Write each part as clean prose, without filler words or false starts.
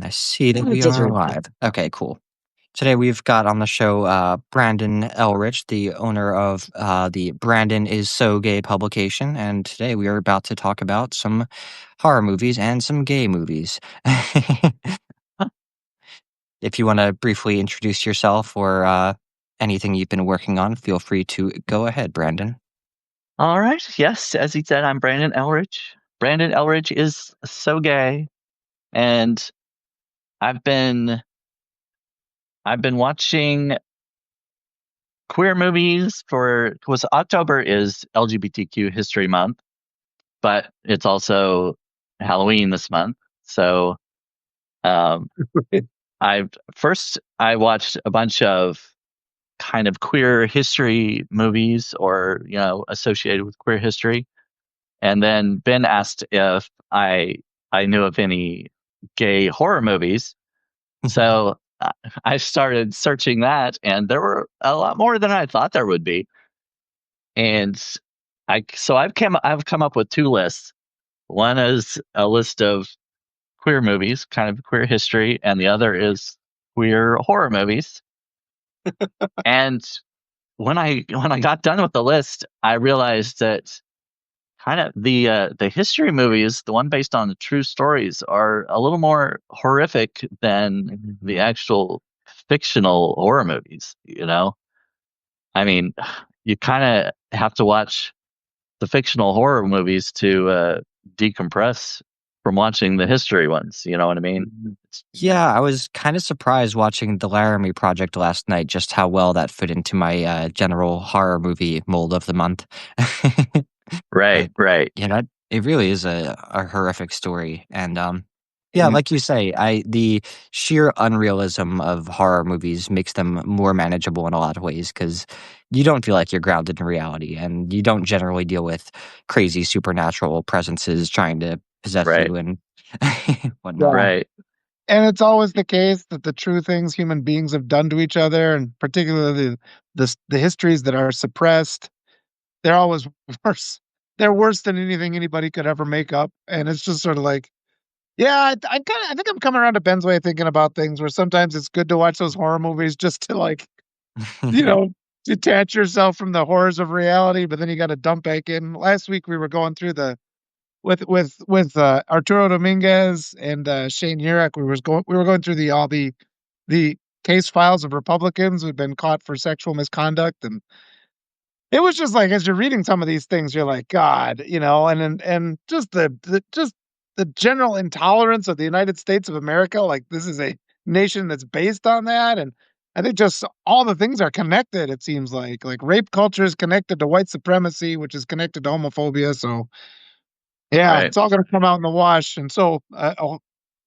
I see that It we doesn't are really live. Okay, cool. Today we've got on the show Brandon Ellrich, the owner of the Brandon Is So Gay publication, and today we are about to talk about some horror movies and some gay movies. If you want to briefly introduce yourself or anything you've been working on, feel free to go ahead, Brandon. All right. Yes, as he said, I'm Brandon Ellrich. Brandon Ellrich is so gay, and I've been I've been watching queer movies for was October is LGBTQ History Month, but it's also Halloween this month. So um, I watched a bunch of kind of queer history movies or associated with queer history. And then Ben asked if I knew of any gay horror movies. So I started searching that, and there were a lot more than I thought there would be. And I've come up with two lists. One is a list of queer movies, kind of queer history, and the other is queer horror movies. And when I got done with the list, I realized that kind of the history movies, the one based on the true stories, are a little more horrific than the actual fictional horror movies. I mean, you kind of have to watch the fictional horror movies to decompress from watching the history ones. You know what I mean? Yeah, I was kind of surprised watching The Laramie Project last night, just how well that fit into my general horror movie mold of the month. Right, But right. yeah, that it really is a horrific story, and yeah, Mhm. like you say, I the sheer unrealism of horror movies makes them more manageable in a lot of ways because you don't feel like you're grounded in reality, and you don't generally deal with crazy supernatural presences trying to possess Right, you and whatnot. Yeah. right, And it's always the case that the true things human beings have done to each other, and particularly the histories that are suppressed, they're always worse. They're worse than anything anybody could ever make up. And it's just sort of like, yeah, I think I'm coming around to Ben's way of thinking about things where sometimes it's good to watch those horror movies just to like, you know, detach yourself from the horrors of reality, but then you got to dump back in. Last week we were going through the with Arturo Dominguez and Shane Urek. We were going through the case files of Republicans who'd been caught for sexual misconduct, and it was just like as you're reading some of these things, you're like, God, and just the general intolerance of the United States of America. Like this is a nation that's based on that, and I think just all the things are connected. It seems like rape culture is connected to white supremacy, which is connected to homophobia. So yeah, right. it's all gonna come out in the wash, and so, a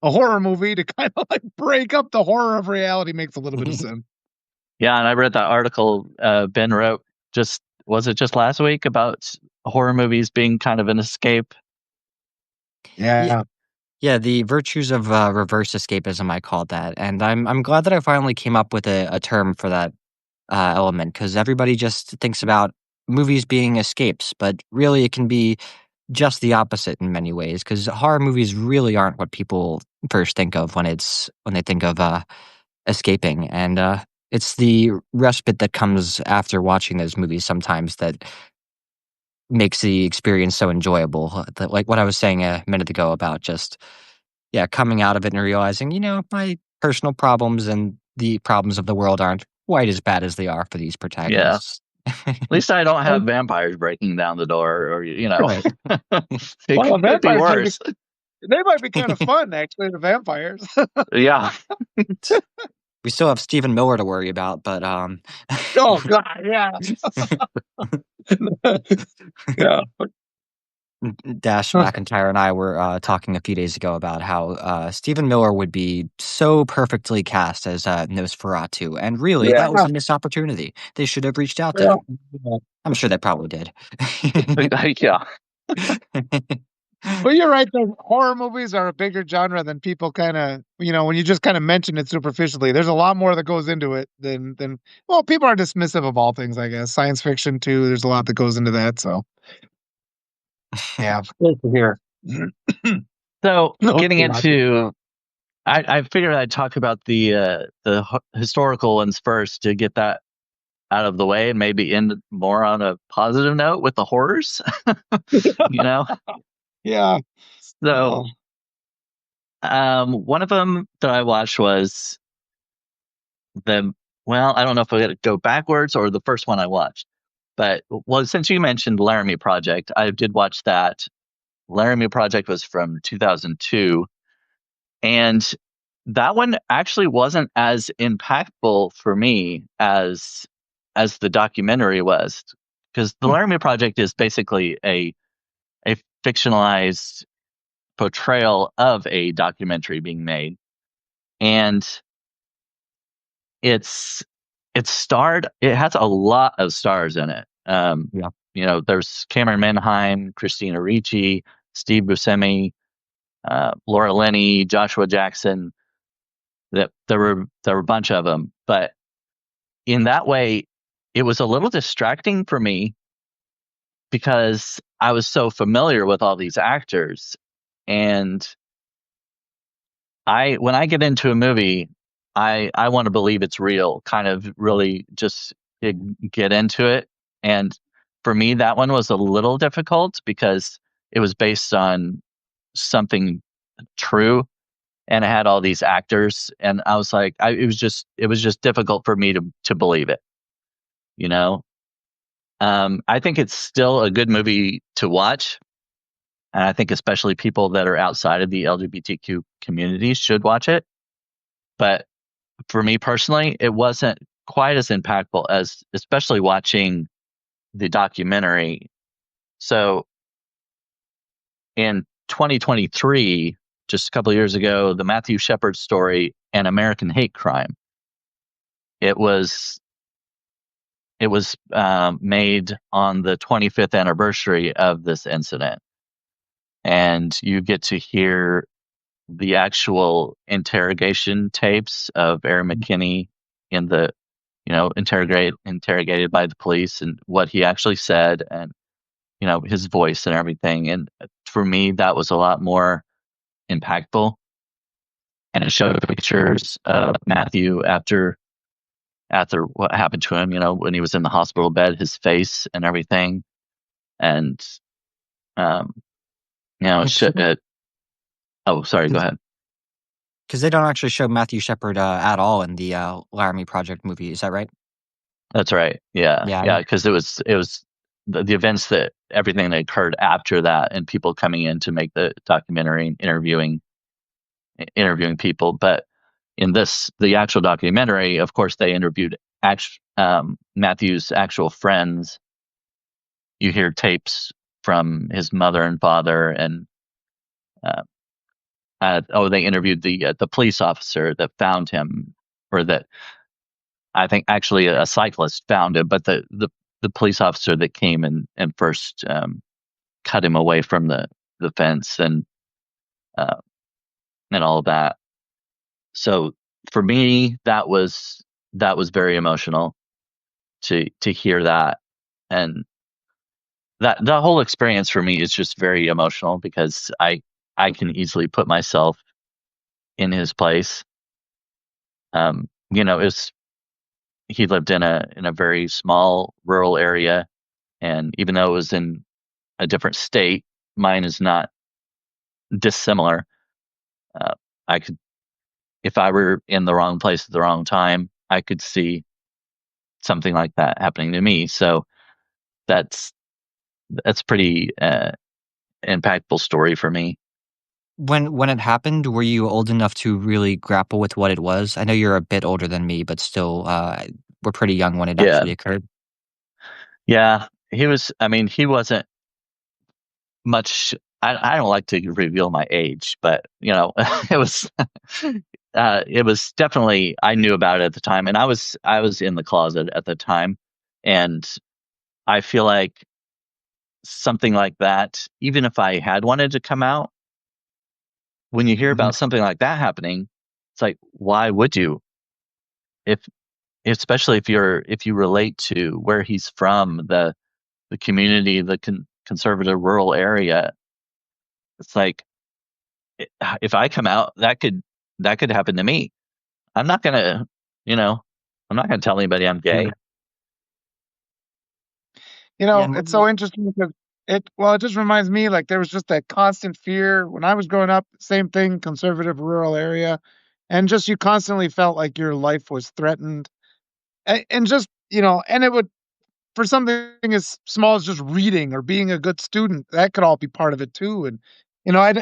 horror movie to kind of, like, break up the horror of reality makes a little bit of sense. Yeah, and I read that article Ben wrote just was it just last week about horror movies being kind of an escape? Yeah, Yeah. yeah, the virtues of reverse escapism, I called that, and I'm glad that I finally came up with a term for that element because everybody just thinks about movies being escapes, but really it can be just the opposite in many ways because horror movies really aren't what people first think of when they think of escaping, and it's the respite that comes after watching those movies sometimes that makes the experience so enjoyable. Like what I was saying a minute ago about just yeah, coming out of it and realizing, my personal problems and the problems of the world aren't quite as bad as they are for these Yeah. protagonists. At least I don't have And vampires breaking down the door or Right. it well, could be vampires worse. they might be kinda fun, actually, the vampires. Yeah. We still have Stephen Miller to worry about, but, Oh, god, yeah. Yeah. Dash McIntyre and I were, talking a few days ago about how, Stephen Miller would be so perfectly cast as, Nosferatu, and really, that was Yeah, a missed opportunity. They should have reached out to yeah. him. I'm sure they probably did. Yeah. Well, you're right, though, horror movies are a bigger genre than people kinda when you just kinda mention it superficially, there's a lot more that goes into it than well, people are dismissive of all things, I guess. Science fiction too, there's a lot that goes into that, so yeah, good to hear. So No, getting too much. I figured I'd talk about the historical ones first to get that out of the way and maybe end more on a positive note with the horrors. you know, Yeah. so Oh. one of them that I watched was the well, I don't know if I got to go backwards or the first one I watched, but well, since you mentioned Laramie Project, I did watch that. Laramie Project was from 2002, and that one actually wasn't as impactful for me as the documentary was, because the Laramie Project is basically a fictionalized portrayal of a documentary being made, and it's it has a lot of stars in it. Yeah. There's Cameron Manheim, Christina Ricci, Steve Buscemi, Laura Linney, Joshua Jackson. That there were a bunch of them, but in that way, it was a little distracting for me because I was so familiar with all these actors, and I when I get into a movie, I want to believe it's real, kind of really just get into it. And for me, that one was a little difficult because it was based on something true, and it had all these actors, and I was like, it was just difficult for me to believe it. You know, I think it's still a good movie to watch, and I think especially people that are outside of the LGBTQ community should watch it. But for me personally, it wasn't quite as impactful as especially watching the documentary. So in 2023, just a couple of years ago, the Matthew Shepard story, An American Hate Crime. It was made on the 25th anniversary of this incident, and you get to hear the actual interrogation tapes of Aaron McKinney in the interrogated by the police, and what he actually said, and his voice and everything. And for me, that was a lot more impactful. And it showed pictures of Matthew after what happened to him, when he was in the hospital bed, his face and everything. And um, oh, sorry, go ahead. Because they don't actually show Matthew Shepard at all in the Laramie Project movie. Is that right? That's right. Yeah, Yeah. yeah, because it was the events, that everything that occurred after that, and people coming in to make the documentary and interviewing people. But in the actual documentary, of course, they interviewed Matthew's actual friends. You hear tapes from his mother and father, and uh, they interviewed the police officer that found him, or that I think actually a cyclist found him, but the police officer that came and first cut him away from the fence, uh, and all of that. So for me, that was very emotional to hear that, and that the whole experience for me is just very emotional because I can easily put myself in his place. It's he lived in a very small rural area, and even though it was in a different state, mine is not dissimilar. Uh, I could, if I were in the wrong place at the wrong time, I could see something like that happening to me. So that's pretty impactful story for me. When it happened, were you old enough to really grapple with what it was? I know you're a bit older than me, but still, we're pretty young when it Yeah, actually occurred. yeah. He was. I mean, he wasn't much. I don't like to reveal my age, but it was. It was definitely. I knew about it at the time, and I was in the closet at the time, and I feel like something like that, even if I had wanted to come out, when you hear Mhm. about something like that happening, it's like, why would you? If Especially if you relate to where he's from, the community, the conservative rural area, it's like, if I come out, that could happen to me. I'm not gonna, you know, I'm not gonna tell anybody I'm gay. True. Yeah, and It's so interesting because it just reminds me like there was just that constant fear when I was growing up, same thing, conservative rural area, and just you constantly felt like your life was threatened. And just, and it would for something as small as just reading or being a good student, that could all be part of it too. And I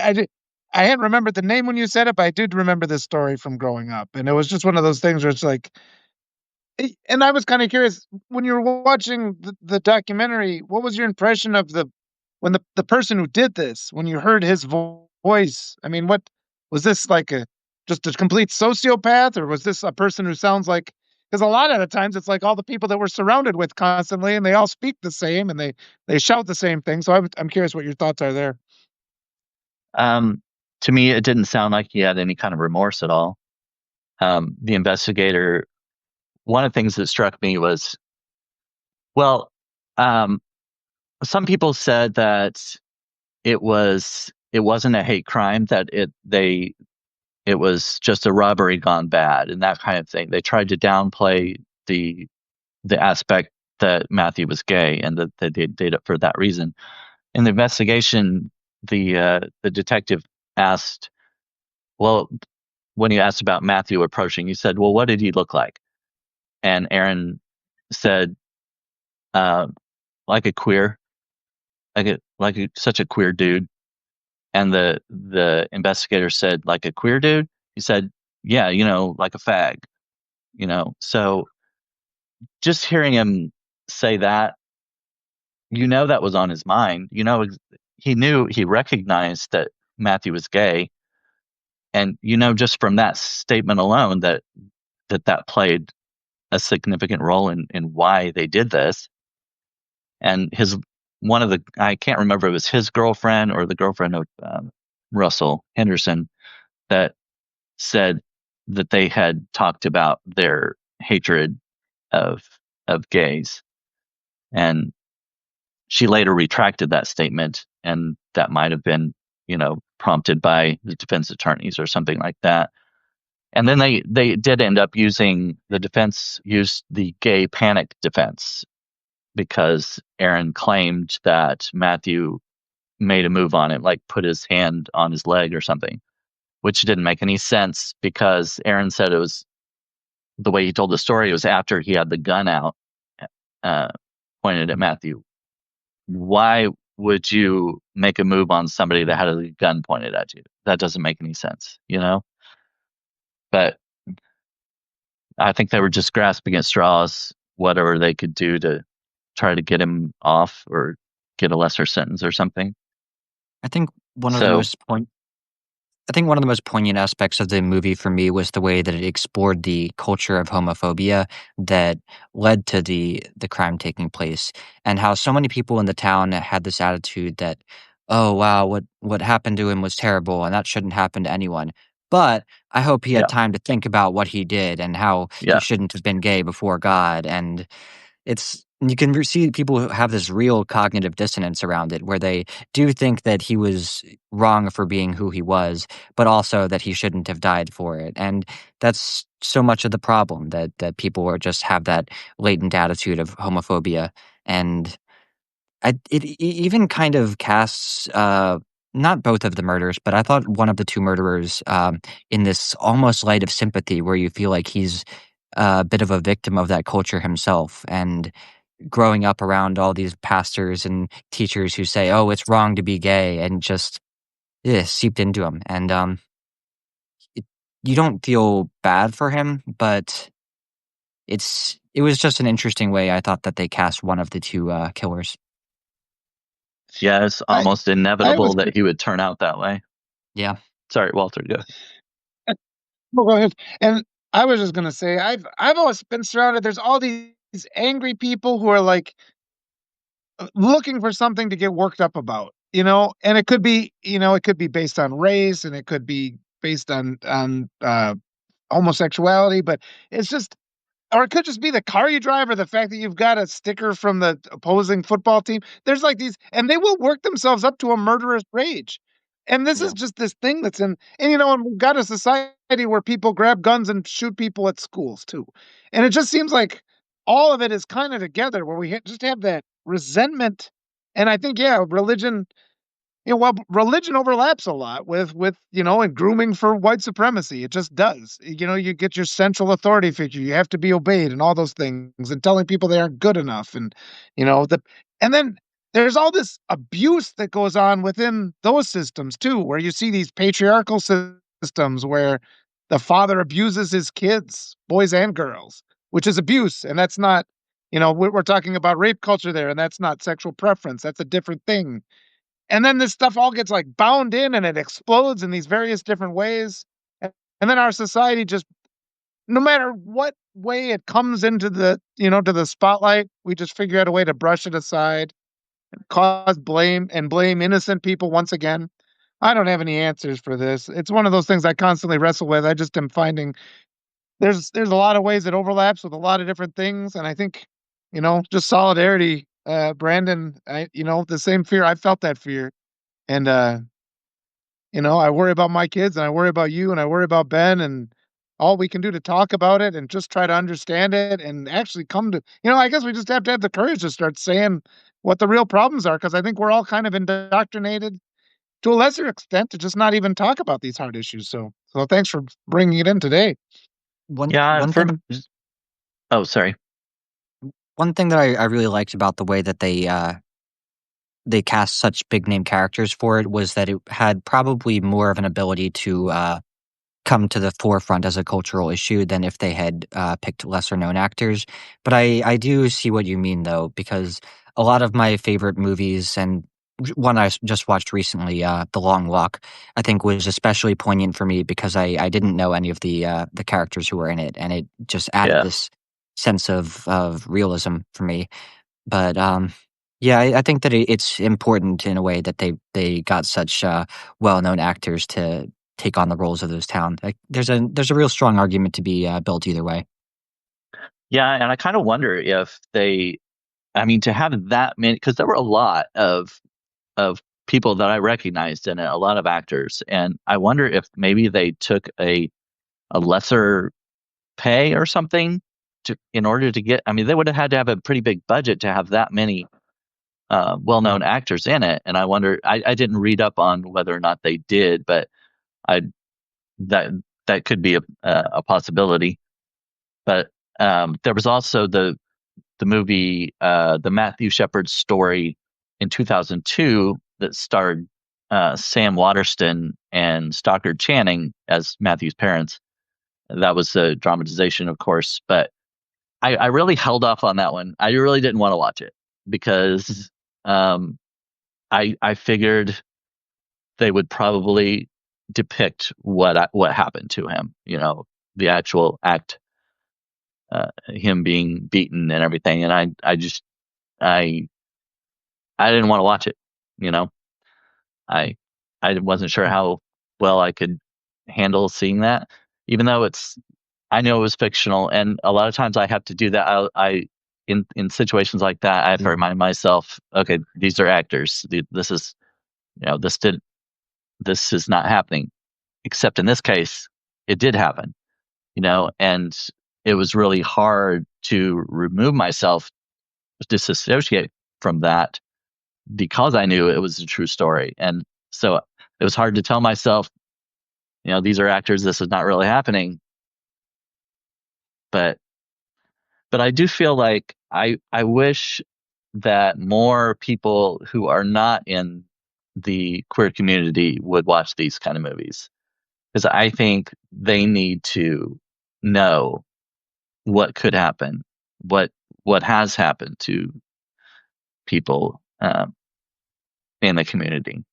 hadn't remembered the name when you said it, but I did remember this story from growing up, and it was just one of those things where it's like, and I was kind of curious when you were watching the documentary, what was your impression of the person who did this when you heard his voice? I mean, what was this like a just a complete sociopath, or was this a person who sounds like? Because a lot of the times it's like all the people that we're surrounded with constantly, and they all speak the same and they shout the same thing. So I'm curious what your thoughts are there. Um, to me, it didn't sound like he had any kind of remorse at all. The investigator, one of the things that struck me was, well, um, some people said that it wasn't a hate crime, that it was just a robbery gone bad and that kind of thing. They tried to downplay the the aspect that Matthew was gay and that they did it for that reason. In the investigation, the detective asked, well, when he asked about Matthew approaching, he said, "Well, what did he look like?" And Aaron said, uh, "Like a queer, such a queer dude." And the investigator said, "Like a queer dude?" He said, "Yeah, like a fag." So just hearing him say that, that was on his mind. He recognized that Matthew was gay, and just from that statement alone that played a significant role in why they did this. And his one of the I can't remember if it was his girlfriend or the girlfriend of Russell Henderson that said that they had talked about their hatred of gays, and she later retracted that statement, and that might have been prompted by the defense attorneys or something like that. And then they did end up using the defense used the gay panic defense because Aaron claimed that Matthew made a move on it, like put his hand on his leg or something, which didn't make any sense because Aaron said it was the way he told the story. It was after he had the gun out, uh, pointed at Matthew. Why would you make a move on somebody that had a gun pointed at you? That doesn't make any sense. But I think they were just grasping at straws, whatever they could do to try to get him off or get a lesser sentence or something. I think one of the So, most point I think one of the most poignant aspects of the movie for me was the way that it explored the culture of homophobia that led to the crime taking place, and how so many people in the town had this attitude that, "Oh, wow, what happened to him was terrible, and that shouldn't happen to anyone. But I hope he had yeah, time to think about what he did and how he yeah, shouldn't have been gay before God." And it's you can see people who have this real cognitive dissonance around it, where they do think that he was wrong for being who he was, but also that he shouldn't have died for it. And that's so much of the problem, that people are just have that latent attitude of homophobia. And even kind of casts not both of the murders, but I thought one of the two murderers in this almost light of sympathy, where you feel like he's a bit of a victim of that culture himself, and growing up around all these pastors and teachers who say, "Oh, it's wrong to be gay," and just seeped into him. And it, you don't feel bad for him, but it was just an interesting way I thought that they cast one of the two killers. yeah. It's I almost I inevitable was that he would turn out that way. Yeah, Sorry, Walter. Go. well, go ahead. And I was just gonna say I've always been surrounded. There's all these angry people who are like looking for something to get worked up about, and it could be, it could be based on race, and it could be based on homosexuality, but it's just, or it could just be the car you drive or the fact that you've got a sticker from the opposing football team. There's like these, and they will work themselves up to a murderous rage. And this is just this thing that's in, and and we've got a society where people grab guns and shoot people at schools too. And it just seems like all of it is kind of together where we just have that resentment. And I think, yeah, religion, religion overlaps a lot with and grooming for white supremacy. It just does. You get your central authority figure. You have to be obeyed and all those things, and telling people they aren't good enough, and and then there's all this abuse that goes on within those systems too, where you see these patriarchal systems where the father abuses his kids, boys and girls, which is abuse, and that's not. We're talking about rape culture there, and that's not sexual preference. That's a different thing. And then this stuff all gets like bound in and it explodes in these various different ways. And then our society just, no matter what way it comes into to the spotlight, we just figure out a way to brush it aside, cause blame and blame innocent people once again. I don't have any answers for this. It's one of those things I constantly wrestle with. I just am finding there's a lot of ways it overlaps with a lot of different things. And I think, just solidarity, Brandon, the same fear. I felt that fear. And I worry about my kids and I worry about you and I worry about Ben, and all we can do to talk about it and just try to understand it and actually come to, I guess we just have to have the courage to start saying what the real problems are, because I think we're all kind of indoctrinated to a lesser extent to just not even talk about these hard issues. So thanks for bringing it in today. One Yeah, one thing oh, sorry. one thing that I really liked about the way that they cast such big name characters for it was that it had probably more of an ability to come to the forefront as a cultural issue than if they had picked lesser known actors. But I do see what you mean though, because a lot of my favorite movies, and one just watched recently, The Long Walk, I think was especially poignant for me because I didn't know any of the characters who were in it, and it just added Yeah. this sense of realism for me. But yeah, I think that it's important in a way that they got such well-known actors to take on the roles of those town. Like, there's a real strong argument to be built either way. Yeah, and I kind of wonder if I mean, to have that many, because there were a lot of people that I recognized in it, a lot of actors, and I wonder if maybe they took a lesser pay or something in order to get. I mean, they would have had to have a pretty big budget to have that many well-known actors in it, and I wonder. I didn't read up on whether or not they did, but I that that could be a possibility. But there was also the movie, the Matthew Shepard story in 2002 that starred Sam Waterston and Stockard Channing as Matthew's parents. That was a dramatization, of course, but I really held off on that one. I really didn't want to watch it because I figured they would probably depict what happened to him. The actual act, him being beaten and everything, and I I didn't want to watch it. You know, I I wasn't sure how well I could handle seeing that, even though I know it was fictional, and a lot of times I have to do that. In situations like that, I have to remind myself, okay, these are actors. This is this is not happening. Except in this case, it did happen. And it was really hard to remove myself, disassociate from that because I knew it was a true story. And so it was hard to tell myself, these are actors. This is not really happening. But I do feel like I wish that more people who are not in the queer community would watch these kind of movies, because I think they need to know what could happen, what has happened to people in the community.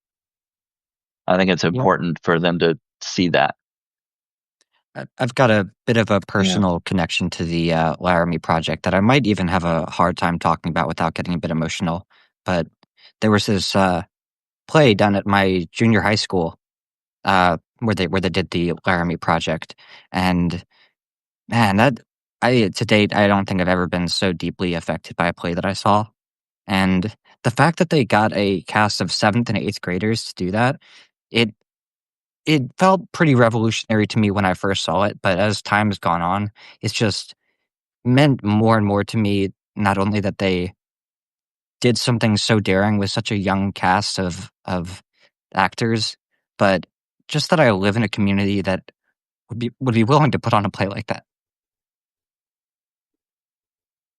I think it's Yeah. important for them to see that. I've got a bit of a Yeah. personal connection to the Laramie Project that I might even have a hard time talking about without getting a bit emotional. But there was this play done at my junior high school where they did the Laramie Project, and man, that I to date I don't think I've ever been so deeply affected by a play that I saw. And the fact that they got a cast of 7th and 8th graders to do that it it felt pretty revolutionary to me when I first saw it, but as time has gone on, it's just meant more and more to me, not only that they did something so daring with such a young cast of actors, but just that I live in a community that would be willing to put on a play like that.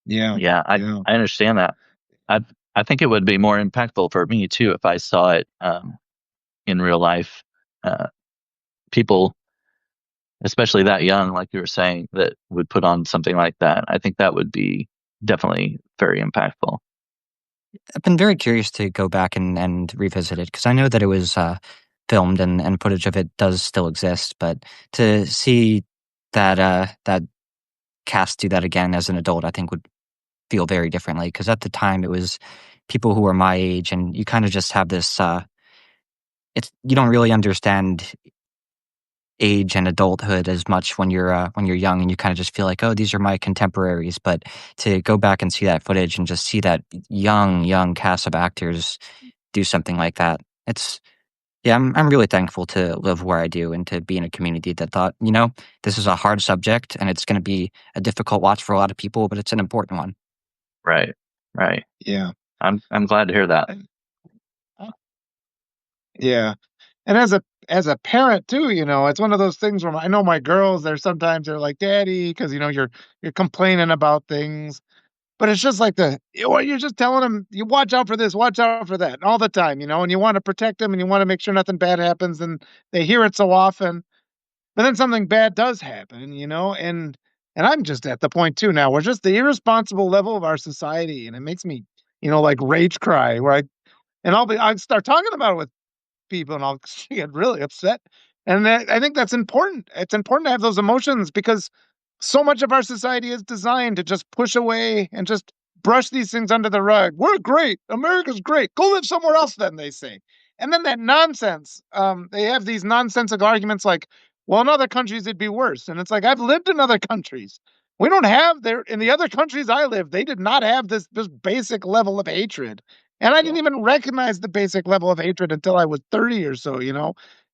Yeah, Yeah, yeah, I understand that. I I think it would be more impactful for me too if I saw it in real life. Uh, People, especially that young, like you were saying, that would put on something like that. I think that would be definitely very impactful. I've been very curious to go back and revisit it because I know that it was, filmed and footage of it does still exist, but to see that cast do that again as an adult, I think would feel very differently. Because at the time, it was people who were my age, and you kinda just have this, it's you don't really understand age and adulthood as much when you're young, and you kinda just feel like, "Oh, these are my contemporaries," but to go back and see that footage and just see that young cast of actors do something like that, it's yeah, I'm really thankful to live where I do and to be in a community that thought, "This is a hard subject, and it's gonna be a difficult watch for a lot of people, but it's an important one." Right. Right. yeah. I'm glad to hear that. And, uh, yeah. And as a parent too, it's one of those things where I know my girls, they're like, "Daddy," because you're complaining about things, but it's just like you're just telling them, "You watch out for this, watch out for that," all the time, and you want to protect them and you want to make sure nothing bad happens, and they hear it so often, but then something bad does happen, and I'm just at the point too now where just the irresponsible level of our society, and it makes me, like rage cry where I start talking about it with people, and I'll get really upset. And I think that's important. It's important to have those emotions because so much of our society is designed to just push away and just brush these things under the rug. We're great. America's great. Go live somewhere else, then they say. And then that nonsense. They have these nonsensical arguments like, well, in other countries it'd be worse. And it's like, I've lived in other countries. We don't have there in the other countries I live, they did not have this basic level of hatred. And I didn't even recognize the basic level of hatred until I was 30 or so,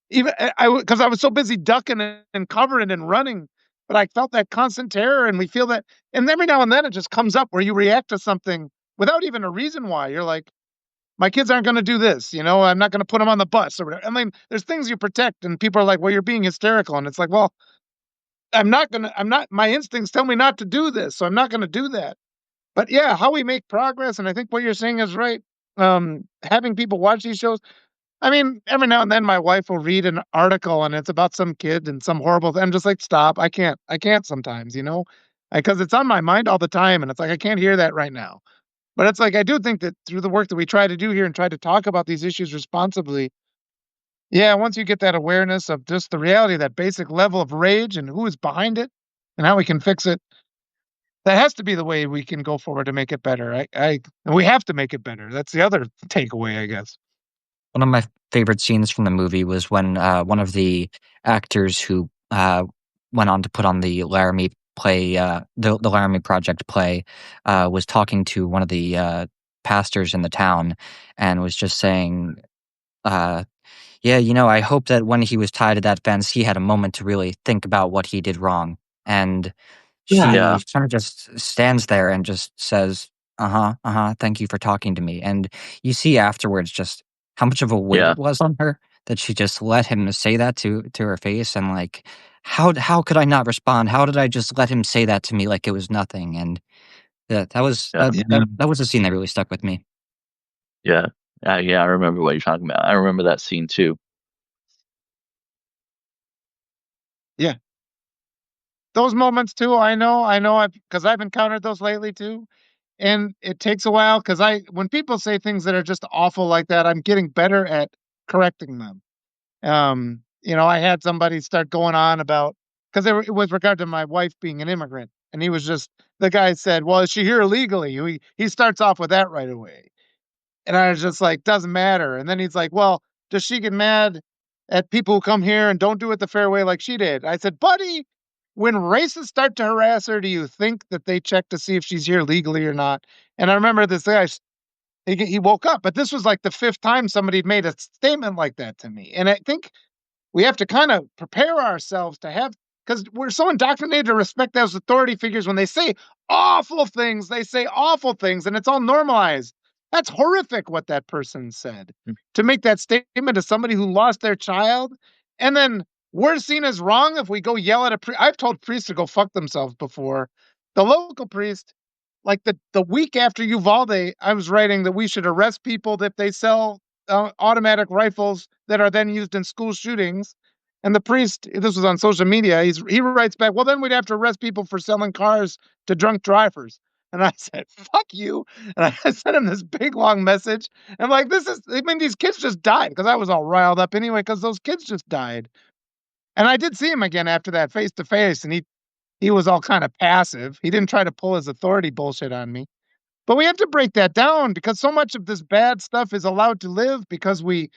Even because I was so busy ducking and covering and running, but I felt that constant terror, and we feel that, and every now and then it just comes up where you react to something without even a reason why. You're like, "My kids aren't gonna do this, I'm not gonna put them on the bus," or whatever. I mean, there's things you protect, and people are like, "Well, you're being hysterical," and it's like, "Well, I'm not my instincts tell me not to do this, so I'm not gonna do that." But yeah, how we make progress, and I think what you're saying is right. Having people watch these shows, I mean, every now and then my wife will read an article and it's about some kid and some horrible I'm just like, "Stop. I can't sometimes, because it's on my mind all the time, and it's like, I can't hear that right now." But it's like, I do think that through the work that we try to do here and try to talk about these issues responsibly, yeah, once you get that awareness of just the reality, that basic level of rage and who is behind it and how we can fix it, that has to be the way we can go forward to make it better. And we have to make it better. That's the other takeaway, I guess. One of my favorite scenes from the movie was when, one of the actors who, went on to put on the Laramie play, the Laramie Project play, was talking to one of the, pastors in the town and was just saying, uh, "Yeah, I hope that when he was tied to that fence, he had a moment to really think about what he did wrong." And Yeah. she Yeah. kinda just stands there and just says, "Uh-huh, uh-huh, thank you for talking to me," and you see afterwards just how much of a weight Yeah. it was on her that she just let him say that to her face, and, like, how could I not respond? How did I just let him say that to me like it was nothing? And that was Yeah. that Yeah. that that was a scene that really stuck with me. Yeah. Yeah, I remember what you're talking about. I remember that scene too. Yeah. Those moments too, I know I've because I've encountered those lately too. And it takes a while because when people say things that are just awful like that, I'm getting better at correcting them. I had somebody start going on about because it was regard to my wife being an immigrant, and he was just the guy said, "Well, is she here illegally?" He starts off with that right away, and I was just like, "Doesn't matter." And then he's like, "Well, does she get mad at people who come here and don't do it the fair way like she did?" I said, "Buddy, when racists start to harass her, do you think that they check to see if she's here legally or not?" And I remember this guy. he woke up. But this was like the fifth time somebody had made a statement like that to me. And I think we have to kind of prepare ourselves to have, because we're so indoctrinated to respect those authority figures. When they say awful things, they say awful things, and it's all normalized. That's horrific what that person said. To make that statement to somebody who lost their child, and then we're seen as wrong if we go yell at a priest. I've told priests to go fuck themselves before. The local priest, like the week after Uvalde, I was writing that we should arrest people if they sell automatic rifles that are then used in school shootings. And the priest, this was on social media, he writes back, well, then we'd have to arrest people for selling cars to drunk drivers. And I said, fuck you. And I sent him this big long message. I'm like, these kids just died, because I was all riled up anyway, because those kids just died. And I did see him again after that face to face, and he was all kind of passive. He didn't try to pull his authority bullshit on me. But we have to break that down, because so much of this bad stuff is allowed to live because we're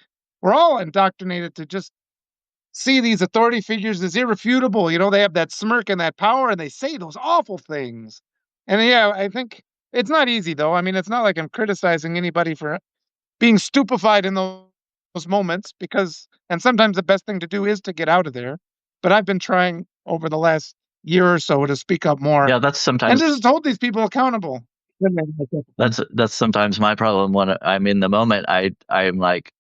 all indoctrinated to just see these authority figures as irrefutable. They have that smirk and that power, and they say those awful things. And yeah, I think it's not easy though. I mean, it's not like I'm criticizing anybody for being stupefied in those moments, and sometimes the best thing to do is to get out of there. But I've been trying over the last year or so to speak up more Yeah, that's and sometimes just hold these people accountable. that's sometimes my problem when I'm in the moment. I'm like,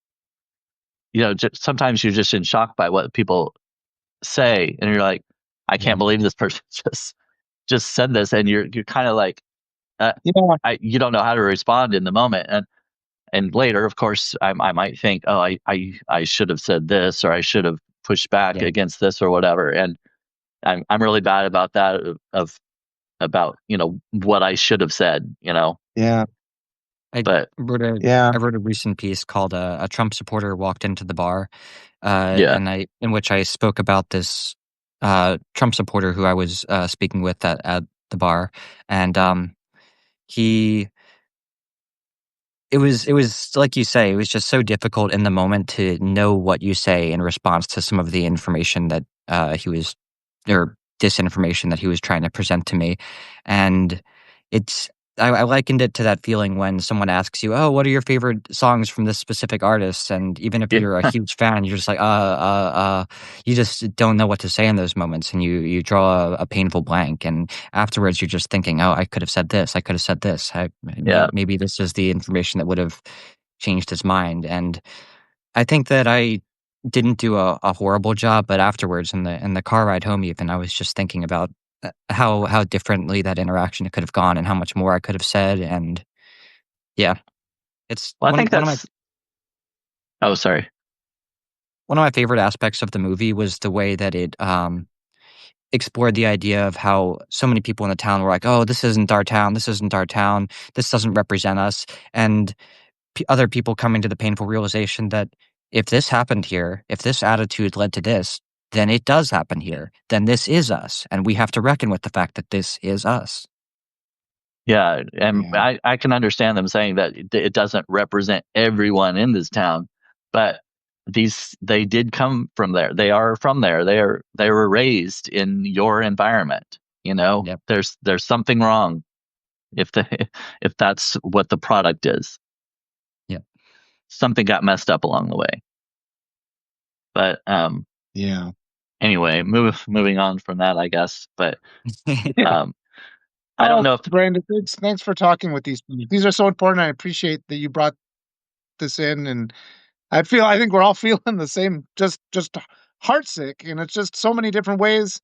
sometimes you're just in shock by what people say, and you're like, I can't believe this person just said this, and you're kind of like, Yeah, you don't know how to respond in the moment, and later, of course, I might think, oh, I should have said this, or I should have pushed back Yeah. against this or whatever, and I'm really bad about that about what I should have said. yeah, I But wrote a yeah, I wrote a recent piece called "A Trump Supporter Walked into the Bar," yeah, in which I spoke about this Trump supporter who I was speaking with at the bar, and he it was like you say, it was just so difficult in the moment to know what you say in response to some of the information that he was or disinformation that he was trying to present to me. And it's I likened it to that feeling when someone asks you, "Oh, what are your favorite songs from this specific artist?" And even if yeah, you're a huge fan, you're just like, you just don't know what to say in those moments, and you draw a painful blank. And afterwards, you're just thinking, "Oh, I could have said this. I could have said this. yeah. Maybe this is the information that would have changed his mind." And I think that I didn't do a horrible job, but afterwards in the car ride home even, I was just thinking about, how differently that interaction could have gone and how much more I could have said, and yeah, it's Well, I think that's. Oh, sorry. one of my favorite aspects of the movie was the way that it, explored the idea of how so many people in the town were like, "Oh, this isn't our town, this isn't our town, this doesn't represent us," and other people coming to the painful realization that if this happened here, if this attitude led to this, then it does happen here. Then this is us, and we have to reckon with the fact that this is us. Yeah, and yeah, I can understand them saying that it doesn't represent everyone in this town, but they did come from there. They are from there. They were raised in your environment. Yep. There's something wrong if the if that's what the product is. Yep. Something got messed up along the way. But yeah. anyway, moving on from that, I guess. But Yeah. um, I don't Oh, know if Brandon, thanks for talking with these people. These are so important. I appreciate that you brought this in, and I think we're all feeling the same, just heartsick, and it's just so many different ways.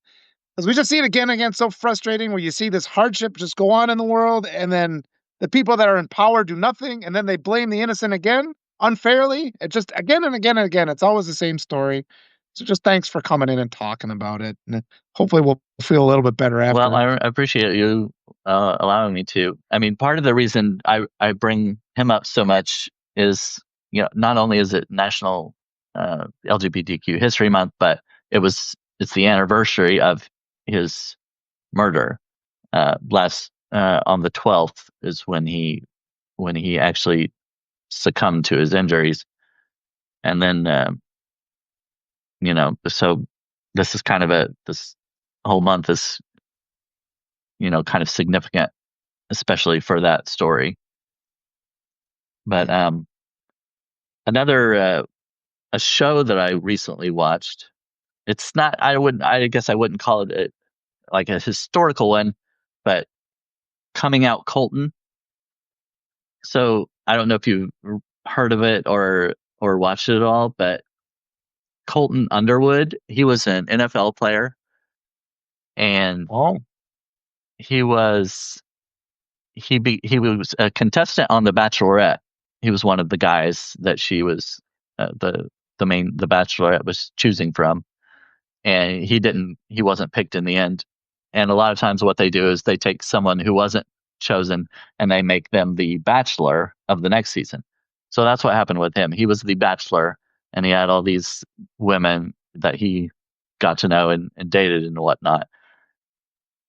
Because we just see it again and again, so frustrating, where you see this hardship just go on in the world, and then the people that are in power do nothing, and then they blame the innocent again unfairly. It just again and again and again. It's always the same story. So just thanks for coming in and talking about it, and hopefully we'll feel a little bit better Well, after. I appreciate you allowing me to. I mean, part of the reason I bring him up so much is, not only is it National LGBTQ History Month, but it's the anniversary of his murder. Last on the 12th is when he actually succumbed to his injuries, and then so this is kind of this whole month is kind of significant, especially for that story. But another a show that I recently watched. It's not. I wouldn't. I guess I wouldn't call it like a historical one, but Coming Out Colton. So I don't know if you've heard of it or watched it at all, but Colton Underwood, he was an NFL player, and Oh, he was he was a contestant on The Bachelorette. He was one of the guys that she was the Bachelorette was choosing from, and he wasn't picked in the end. And a lot of times, what they do is they take someone who wasn't chosen and they make them the Bachelor of the next season. So that's what happened with him. He was the Bachelor, and he had all these women that he got to know and dated and whatnot.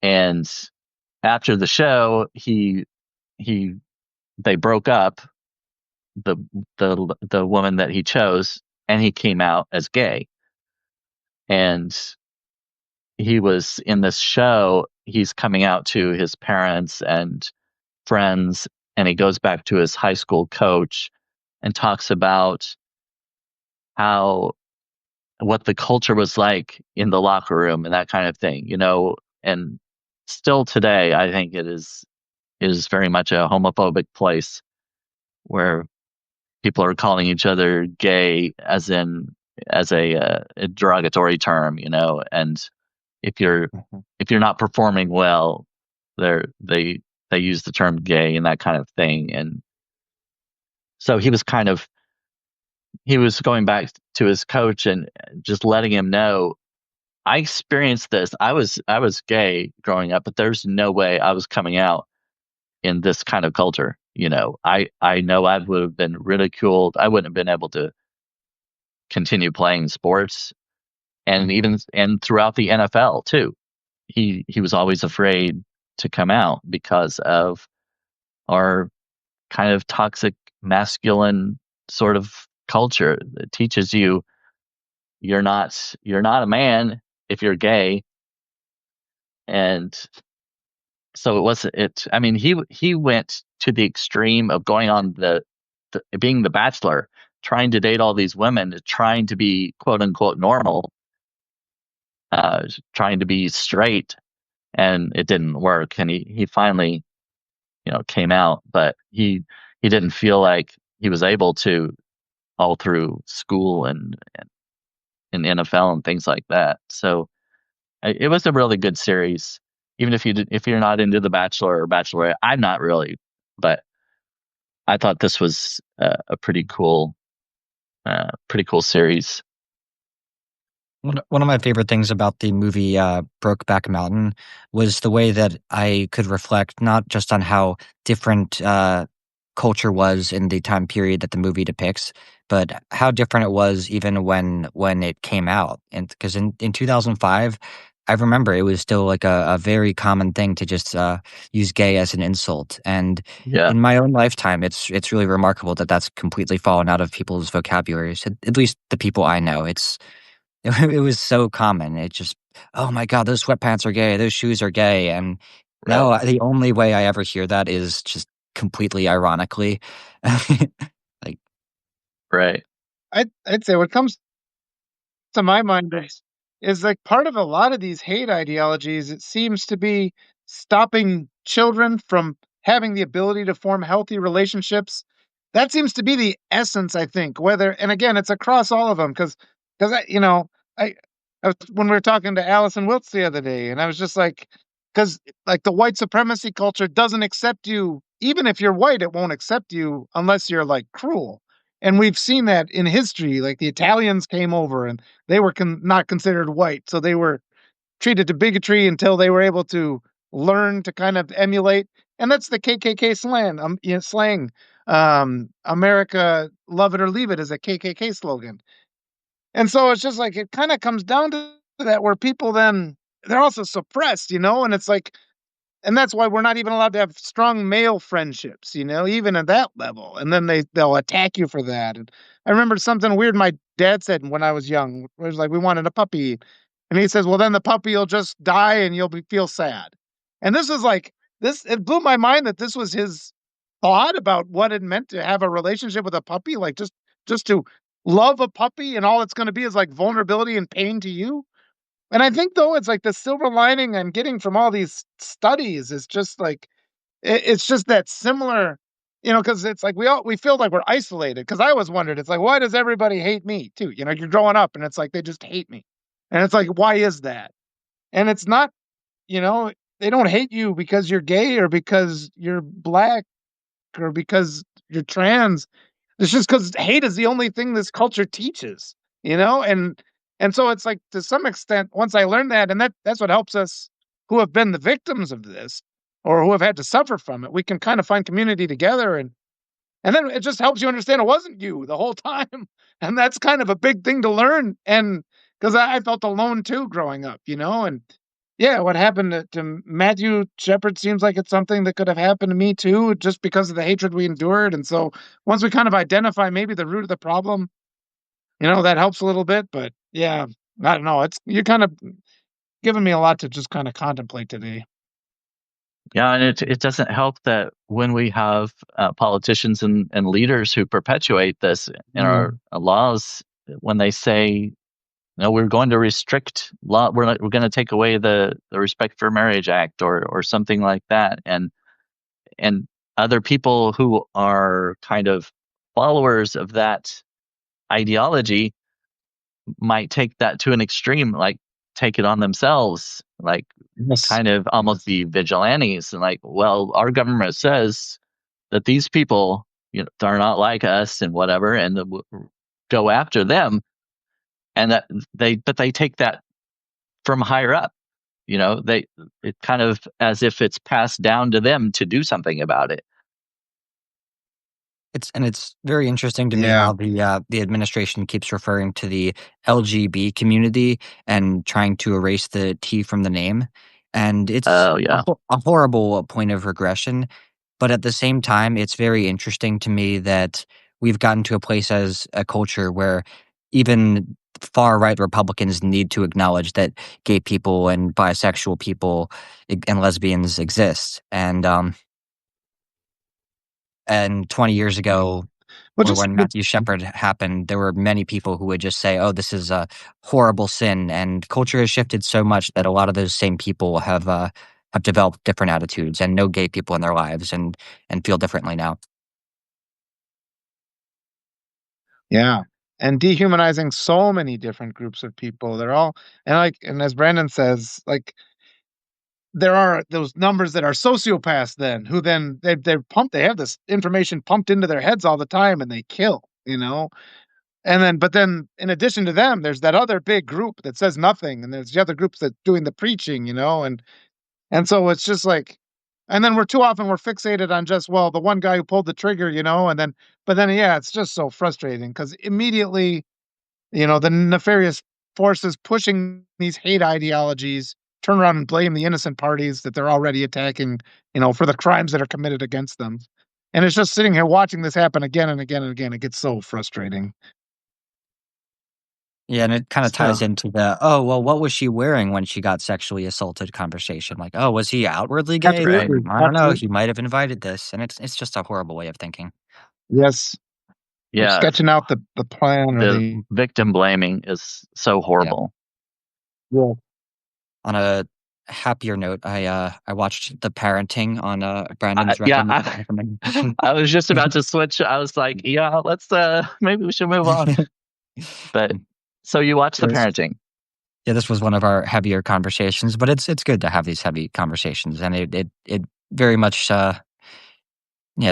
And after the show, he they broke up, the the woman that he chose, and he came out as gay. And he was in this show, he's coming out to his parents and friends, and he goes back to his high school coach and talks about how what the culture was like in the locker room and that kind of thing, and still today I think it is very much a homophobic place where people are calling each other gay as a derogatory term, and if you're mhm. if you're not performing well, they use the term gay and that kind of thing. And so he was going back to his coach and just letting him know, I experienced this. I was gay growing up, but there's no way I was coming out in this kind of culture. I know I would have been ridiculed. I wouldn't have been able to continue playing sports, and even and throughout the NFL too. He was always afraid to come out because of our kind of toxic masculine sort of culture that teaches you you're not a man if you're gay. And so it wasn't it I mean, he went to the extreme of going on the being the bachelor, trying to date all these women, trying to be quote unquote normal, trying to be straight, and it didn't work. And he finally, came out, but he didn't feel like he was able to all through school and NFL and things like that. So it was a really good series. Even if you're not into The Bachelor or Bachelorette, I'm not really, but I thought this was a pretty cool series. One of my favorite things about the movie Brokeback Mountain was the way that I could reflect not just on how different culture was in the time period that the movie depicts, but how different it was even when it came out. And because in 2005, I remember it was still like a very common thing to just use gay as an insult. And Yeah, in my own lifetime, it's really remarkable that that's completely fallen out of people's vocabularies. At least the people I know, it was so common. It just, "Oh my god, those sweatpants are gay, those shoes are gay," and now right, the only way I ever hear that is just completely ironically. Like, right. I'd say what comes to my mind is like part of a lot of these hate ideologies, it seems to be stopping children from having the ability to form healthy relationships. That seems to be the essence, I think. Whether and again, it's across all of them because I, I was when we were talking to Allison Wilts the other day, and I was just like, because like the white supremacy culture doesn't accept you, even if you're white, it won't accept you unless you're like cruel. And we've seen that in history. Like the Italians came over and they were not considered white, so they were treated to bigotry until they were able to learn to kind of emulate. And that's the KKK slang. Slang. America, love it or leave it, is a KKK slogan. And so it's just like it kind of comes down to that, where people then they're also suppressed, and it's like and that's why we're not even allowed to have strong male friendships, even at that level. And then they'll attack you for that. And I remember something weird my dad said when I was young. It was like we wanted a puppy, and he says, "Well, then the puppy will just die, and feel sad." And this was like this. It blew my mind that this was his thought about what it meant to have a relationship with a puppy, like just to love a puppy and all it's going to be is like vulnerability and pain to you. And I think though it's like the silver lining I'm getting from all these studies is just like it's just that similar, because it's like we feel like we're isolated. Because I always wondered, it's like, why does everybody hate me too? You're growing up and it's like they just hate me, and it's like, why is that? And it's not, you know, they don't hate you because you're gay or because you're black or because you're trans. It's just because hate is the only thing this culture teaches, and so it's like to some extent, once I learned that, and that's what helps us who have been the victims of this or who have had to suffer from it, we can kind of find community together, and then it just helps you understand it wasn't you the whole time. And that's kind of a big thing to learn. And because I felt alone too growing up, and yeah, what happened to Matthew Shepard seems like it's something that could have happened to me too, just because of the hatred we endured. And so once we kind of identify maybe the root of the problem, that helps a little bit. But yeah, I don't know. It's you kind of given me a lot to just kind of contemplate today. Yeah, and it doesn't help that when we have politicians and leaders who perpetuate this in our Mm. laws, when they say, no, we're going to restrict law, we're going to take away the Respect for Marriage Act or something like that, and other people who are kind of followers of that ideology might take that to an extreme, like take it on themselves, like Yes. kind of almost Yes. be vigilantes and like, well, our government says that these people, are not like us and whatever, and go after them, and that they take that from higher up. They it kind of as if it's passed down to them to do something about it. It's very interesting to me Yeah. how the administration keeps referring to the LGB community and trying to erase the T from the name, and it's Oh yeah. a horrible point of regression. But at the same time, it's very interesting to me that we've gotten to a place as a culture where even far right Republicans need to acknowledge that gay people and bisexual people and lesbians exist, and 20 years Yeah. ago, Well, or just when Matthew Shepard happened, there were many people who would just say, "Oh, this is a horrible sin," and culture has shifted so much that a lot of those same people have developed different attitudes and know gay people in their lives and feel differently now. yeah, and dehumanizing so many different groups of people. They're all and as Brandon says, like there are those numbers that are sociopaths then who then they have this information pumped into their heads all the time and they kill. And then but then in addition to them, there's that other big group that says nothing, and there's the other groups that doing the preaching, and so it's just like and then we're fixated on just, well, the one guy who pulled the trigger, and then but then yeah, it's just so frustrating because immediately, the nefarious forces pushing these hate ideologies turn around and blame the innocent parties that they're already attacking, for the crimes that are committed against them. And it's just sitting here watching this happen again and again and again. It gets so frustrating. Yeah, and it kinda ties So into the, "Oh, well, what was she wearing when she got sexually assaulted?" conversation, like, "Oh, was he outwardly gay? right. Absolutely. I don't know, he Absolutely. might have invited this," and it's just a horrible way of thinking. Yes. They're Yeah, sketching out the plan or the the victim blaming is so Yeah. horrible. yeah. On a happier note, I watched The Parenting on, I, Brandon's yeah, recommendation. I was just about to switch. I was like, yeah, let's maybe we should move on. But so you watch the Yes. parenting. Yeah, this was one of our heavier conversations, but it's good to have these heavy conversations, and it very much, yeah,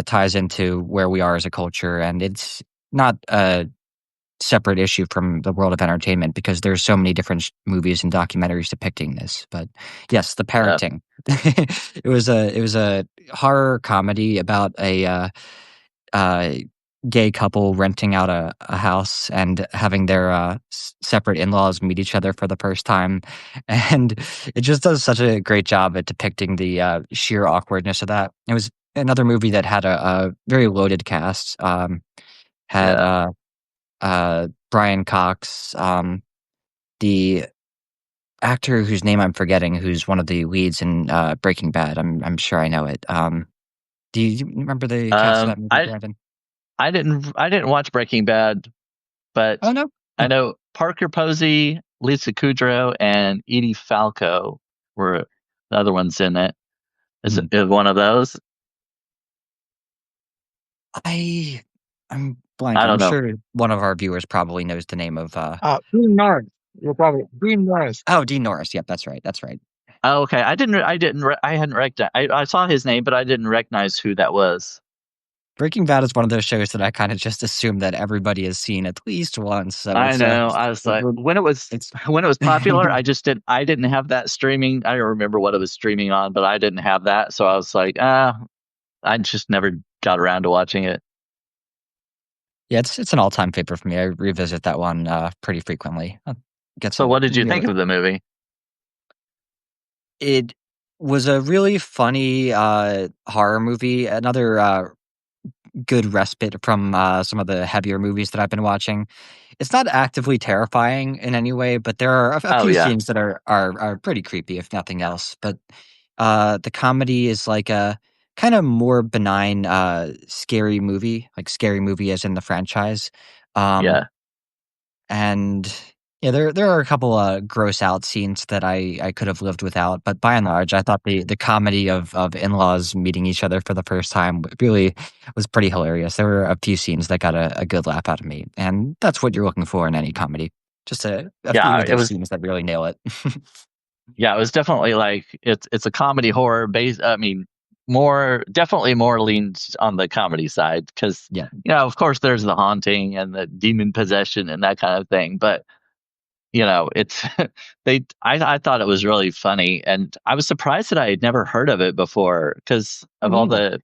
ties into where we are as a culture, and it's not a separate issue from the world of entertainment because there's so many different movies and documentaries depicting this. But yes, The Yeah. Parenting. It was a horror comedy about a uh, gay couple renting out a house and having their separate in-laws meet each other for the first time, and it just does such a great job at depicting the sheer awkwardness of that. It was another movie that had a very loaded cast. Had Yeah. Brian Cox, the actor whose name I'm forgetting, who's one of the leads in Breaking Bad. I'm sure I know it. Do you remember the cast of that movie, I Brandon? I didn't watch Breaking Bad, Oh, but no? I Huh. know Parker Posey, Lisa Kudrow, and Edie Falco were the other ones in it. Is Hmm. it one of those? I I'm I blanking. I'm don't know. sure one of our viewers probably knows the name of, Dean Norris. You're probably Dean Norris. oh, Dean Norris. Yep, that's right, that's right. Oh, okay. I hadn't recognized. I saw his name, but I didn't recognize who that was. Breaking Bad is one of those shows that I kinda just assume that everybody has seen at least once, so I it's, know. I was like, we're when it was it's when it was popular, I didn't have that streaming. I don't remember what it was streaming on, but I didn't have that, so I was like, I just never got around to watching it. Yeah, it's an all-time favorite for me. I revisit that one, pretty frequently. Gets So, a what did you think nearly of the movie? It was a really funny, horror movie, another, good respite from, some of the heavier movies that I've been watching. It's not actively terrifying in any way, but there are a Oh few yeah, scenes that are pretty creepy, if nothing else. But, the comedy is like a kinda more benign, scary movie, like Scary Movie as in the franchise. Um, yeah, and yeah, there are a couple, gross out scenes that I could have lived without, but by and large, I thought the comedy of in-laws meeting each other for the first time really was pretty hilarious. There were a few scenes that got a good laugh out of me, and that's what you're looking for in any comedy. Just a few yeah. of those scenes that really nail it. It was definitely like it's a comedy horror base. I mean, more definitely more leans on the comedy side because Yeah. of course, there's the haunting and the demon possession and that kind of thing, but it's I thought it was really funny, and I was surprised that I had never heard of it before because of all Mhm. the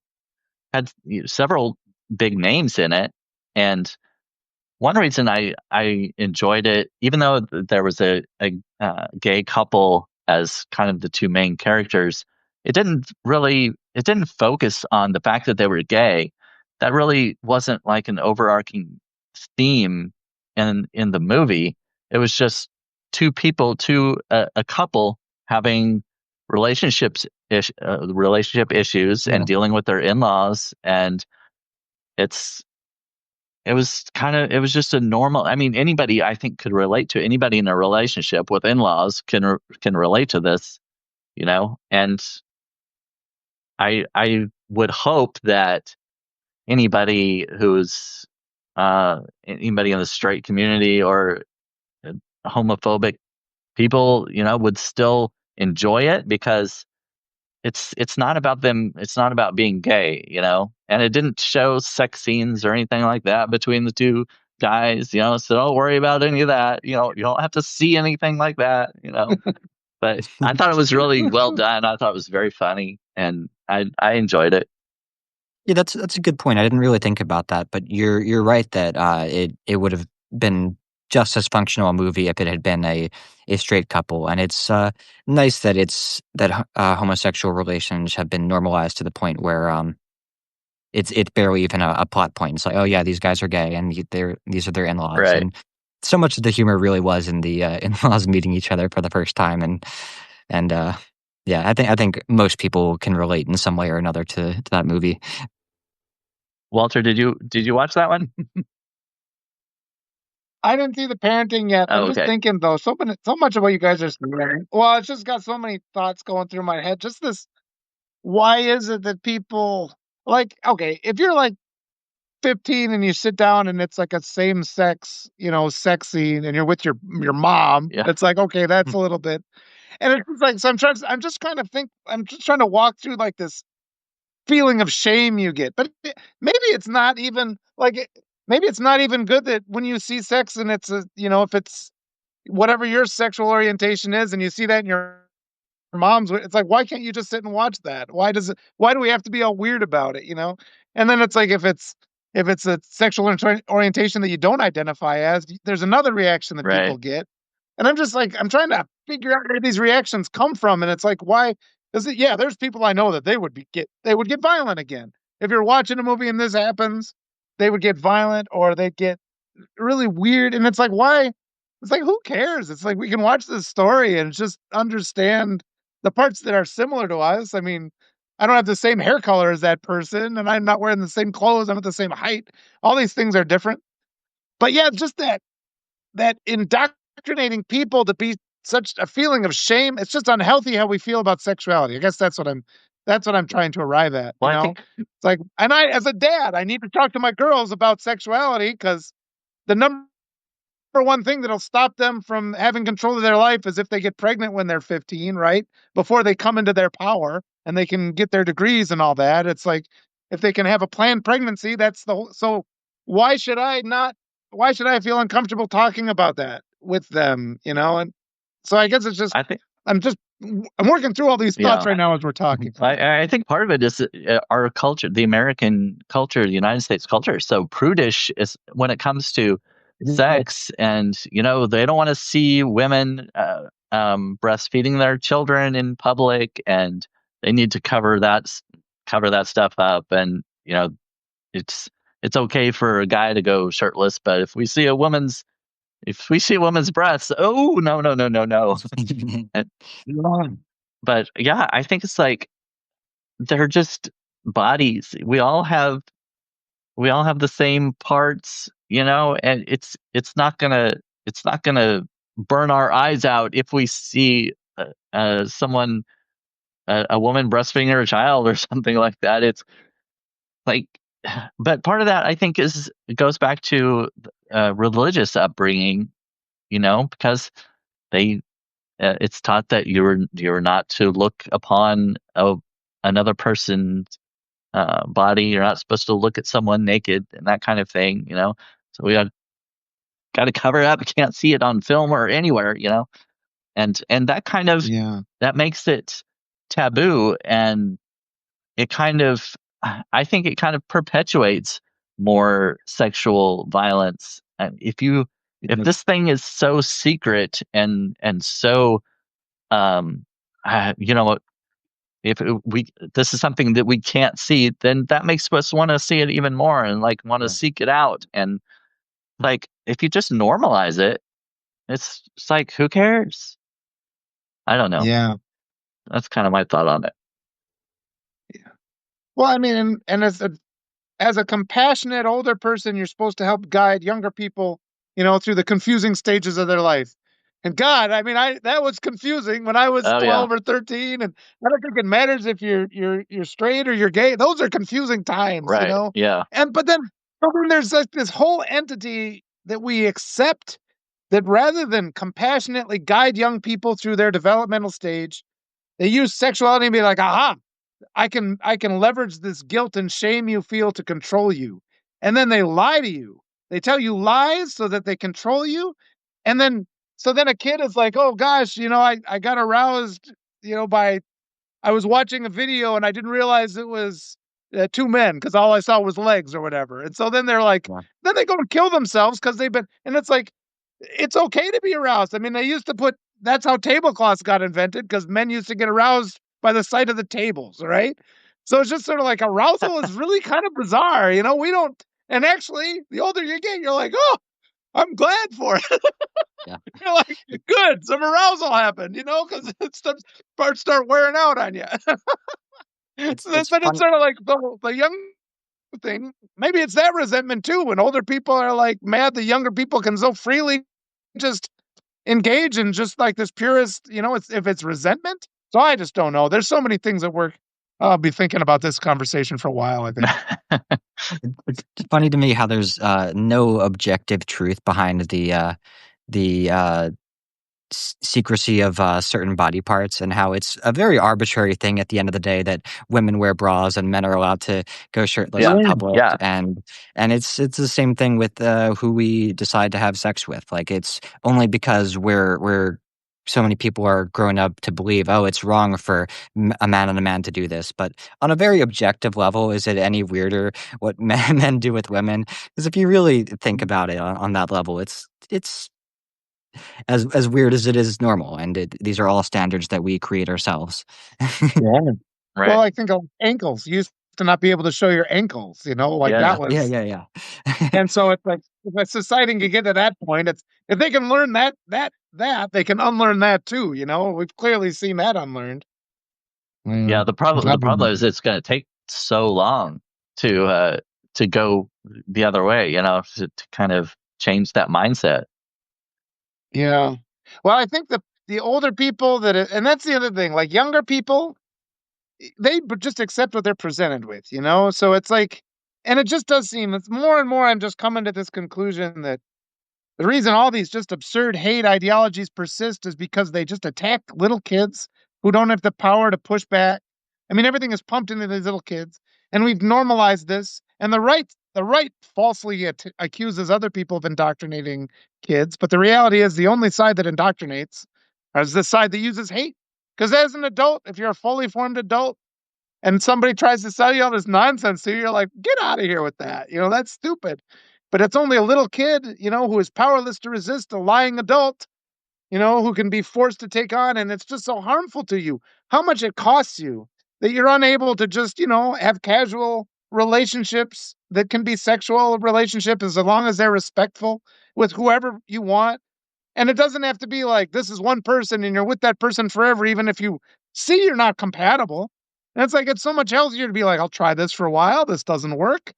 had several big names in it, and one reason I enjoyed it, even though there was a gay couple as kind of the two main characters, it didn't focus on the fact that they were gay. That really wasn't like an overarching theme in the movie. It was just two people, a couple having relationship issues and Yeah. dealing with their in-laws, and it's it was just a normal. I mean, anybody I think could relate to anybody in a relationship with in-laws can relate to this, and I would hope that anybody in the straight community or uh, homophobic people, would still enjoy it because it's not about being gay, and it didn't show sex scenes or anything like that between the two guys, so don't worry about any of that, you don't have to see anything like that, but I thought it was really well done. I thought it was very funny, and I enjoyed it. Yeah, that's a good point. I didn't really think about that, but you're right that, it would have been just as functional a movie if it had been a straight couple, and it's, nice that homosexual relations have been normalized to the point where, it's barely even a plot point. It's like, "Oh, yeah, these guys are gay, and these are their in-laws," Right. and so much of the humor really was in the, in-laws meeting each other for the first time, and, yeah, I think most people can relate in some way or another to that movie. Walter, did you watch that one? I didn't see the parenting yet. I'm Oh, just okay. thinking though, so much of what you guys are saying. Well, it's just got so many thoughts going through my head. Just this, why is it that people like? Okay, if you're like 15 and you sit down and it's like a same sex, sex scene, and you're with your mom, Yeah. it's like okay, that's a little bit. And it's just like so. I'm just trying to think. I'm just trying to walk through like this feeling of shame you get. But maybe it's not even like maybe it's not even good that when you see sex and it's if it's whatever your sexual orientation is and you see that in your mom's, it's like why can't you just sit and watch that? Why do we have to be all weird about it? And then it's like if it's a sexual orientation that you don't identify as, there's another reaction that people Right. get. And I'm just like, I'm trying to figure out where these reactions come from. And it's like, why does it? Yeah, there's people I know that they would get violent again. If you're watching a movie and this happens, they would get violent or they'd get really weird. And it's like, why? It's like, who cares? It's like we can watch this story and just understand the parts that are similar to us. I mean, I don't have the same hair color as that person, and I'm not wearing the same clothes. I'm at the same height. All these things are different. But yeah, just that indoctrinating people to be such a feeling of shame. It's just unhealthy how we feel about sexuality. I guess that's what I'm trying to arrive at. Well, I think It's like, and I, as a dad, I need to talk to my girls about sexuality because the number one thing that'll stop them from having control of their life is if they get pregnant when they're 15, right? Before they come into their power and they can get their degrees and all that. It's like if they can have a planned pregnancy, that's the whole. So why should I not? Why should I feel uncomfortable talking about that with them? And so I guess it's just I think I'm just I'm working through all these thoughts yeah. right now as we're talking. I think part of it is our culture, the American culture, the United States culture is so prudish is when it comes to sex, and they don't want to see women breastfeeding their children in public, and they need to cover that stuff up, and it's it's okay for a guy to go shirtless, but if we see a woman's breasts, oh no no no no no. And- but yeah, I think it's like they're just bodies. We all have the same parts, and it's not gonna burn our eyes out if we see someone a woman breastfeeding her child or something like that. It's like, but part of that I think it goes back to religious upbringing, because they it's taught that you're not to look upon another person's body. You're not supposed to look at someone naked and that kind of thing. So we got to cover it up. You can't see it on film or anywhere. And that kind of Yeah. that makes it taboo, and it kind of I think it kind of perpetuates more sexual violence. And if this thing is so secret and so you know if we this is something that we can't see, then that makes us want to see it even more and like want to seek it out. And like if you just normalize it, it's like who cares? I don't know. Yeah. That's kind of my thought on it. Yeah. Well, I mean, and as a compassionate older person, you're supposed to help guide younger people, through the confusing stages of their life. And God, I mean, that was confusing when I was Oh yeah, 12 or 13, and I don't think it matters if you're straight or you're gay. Those are confusing times, right. Yeah, but then there's like this whole entity that we accept that rather than compassionately guide young people through their developmental stage, they use sexuality and be like, aha, I can leverage this guilt and shame you feel to control you. And then they lie to you. They tell you lies so that they control you. And then a kid is like, "Oh gosh, I got aroused, by I was watching a video and I didn't realize it was two men because all I saw was legs or whatever." And so then they're like, Yeah. then they go to kill themselves because and it's like, it's okay to be aroused. I mean, they used to that's how tablecloths got invented because men used to get aroused by the sight of the tables, right? So it's just sort of like arousal is really kind of bizarre. We don't, and actually, the older you get, you're like, oh, I'm glad for it. Yeah. You're like, good, some arousal happened, because parts start wearing out on you. It's But it's funny. sort of like the young thing. Maybe it's that resentment too. When older people are like mad, the younger people can so freely just engage in just like this purest, if it's resentment. So I just don't know. There's so many things at work. I'll be thinking about this conversation for a while, I think. It's funny to me how there's no objective truth behind the secrecy of certain body parts, and how it's a very arbitrary thing at the end of the day that women wear bras and men are allowed to go shirtless yeah, in public. yeah. And it's the same thing with who we decide to have sex with. Like it's only because we're so many people are growing up to believe, oh, it's wrong for a man and a man to do this. But on a very objective level, is it any weirder what men do with women? Because if you really think about it on that level, it's as weird as it is normal, and these are all standards that we create ourselves. Yeah. Right. Well, I think of ankles. You used to not be able to show your ankles, like Yeah. that Yeah, was. yeah, yeah. And so it's like if a society can get to that point, it's if they can learn that, they can unlearn that too. We've clearly seen that unlearned. Yeah, I'm the glad we problem moved is it. it's going to take so long to go the other way, to kind of change that mindset. Yeah. Well, I think the older people and that's the other thing, like younger people, just accept what they're presented with, you know? So it's like, and it just does seem, it's more and more, I'm just coming to this conclusion that the reason all these just absurd hate ideologies persist is because they just attack little kids who don't have the power to push back. I mean, everything is pumped into these little kids, and we've normalized this. And the right falsely accuses other people of indoctrinating kids, but the reality is the only side that indoctrinates is the side that uses hate. Because as an adult, if you're a fully formed adult, and somebody tries to sell you all this nonsense to you, you're like, get out of here with that. You know, that's stupid. But it's only a little kid, who is powerless to resist a lying adult, who can be forced to take on. And it's just so harmful to you. How much it costs you that you're unable to just, have casual relationships that can be sexual relationships as long as they're respectful with whoever you want. And it doesn't have to be like this is one person and you're with that person forever, even if you see you're not compatible. And it's like it's so much healthier to be like, I'll try this for a while. This doesn't work.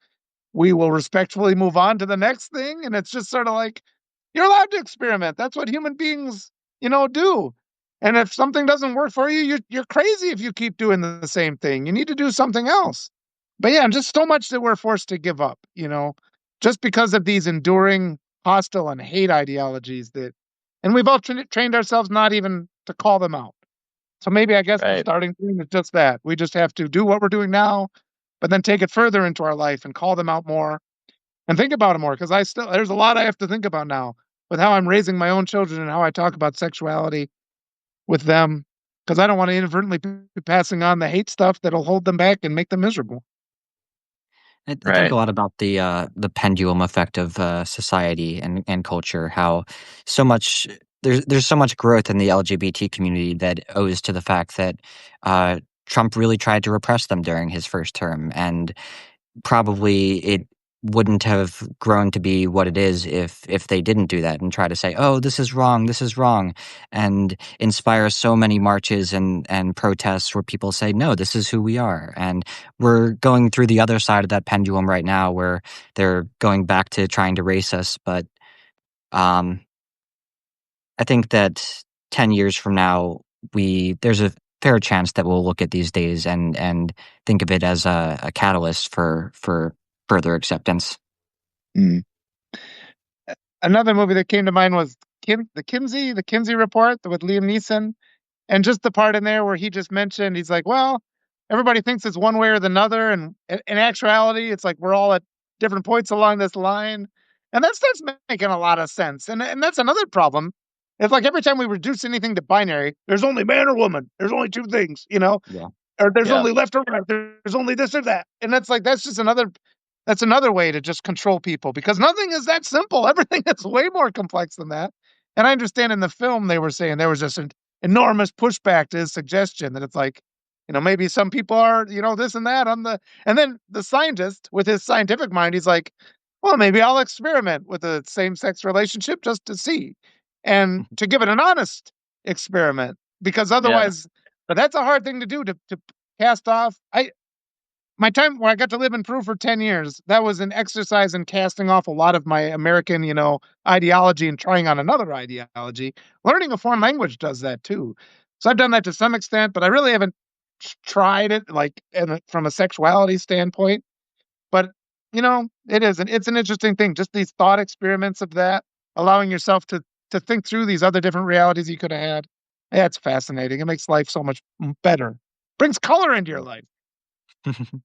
We will respectfully move on to the next thing. And it's just sort of like you're allowed to experiment. That's what human beings, do. And if something doesn't work for you, you're crazy if you keep doing the same thing. You need to do something else. But yeah, just so much that we're forced to give up, just because of these enduring hostile and hate ideologies and we've all trained ourselves not even to call them out. So maybe I guess the Right. starting point is just that. We just have to do what we're doing now, but then take it further into our life and call them out more and think about it more. Because there's a lot I have to think about now with how I'm raising my own children and how I talk about sexuality with them. Because I don't want to inadvertently be passing on the hate stuff that'll hold them back and make them miserable. I think a Right. lot about the pendulum effect of society and culture. How so much there's so much growth in the LGBT community that owes to the fact that Trump really tried to repress them during his first term, and probably it wouldn't have grown to be what it is if they didn't do that and try to say, "Oh, this is wrong," and inspire so many marches and protests where people say, "No, this is who we are." And we're going through the other side of that pendulum right now, where they're going back to trying to race us. But um, I think that 10 years from now, there's a fair chance that we'll look at these days and think of it as a catalyst for further acceptance. Mm. Another movie that came to mind was the Kinsey Report with Liam Neeson. And just the part in there where he just mentioned, he's like, well, everybody thinks it's one way or the other. And in actuality, it's like we're all at different points along this line. And that starts making a lot of sense. And that's another problem. It's like every time we reduce anything to binary, there's only man or woman. There's only two things, Yeah. or there's Yeah. only left or right. There's only this or that. And that's another way to just control people because nothing is that simple. Everything is way more complex than that. And I understand in the film they were saying there was just an enormous pushback to his suggestion that it's like, maybe some people are, this and that and then the scientist with his scientific mind, he's like, well, maybe I'll experiment with a same sex relationship just to see and to give it an honest experiment because Yeah. otherwise, but that's a hard thing to do to cast off. My time where I got to live in Peru for 10 years, that was an exercise in casting off a lot of my American, ideology and trying on another ideology. Learning a foreign language does that too. So I've done that to some extent, but I really haven't tried it like from a sexuality standpoint. But it's an interesting thing. Just these thought experiments of that, allowing yourself to think through these other different realities you could have had. Yeah, it's fascinating. It makes life so much better. Brings color into your life.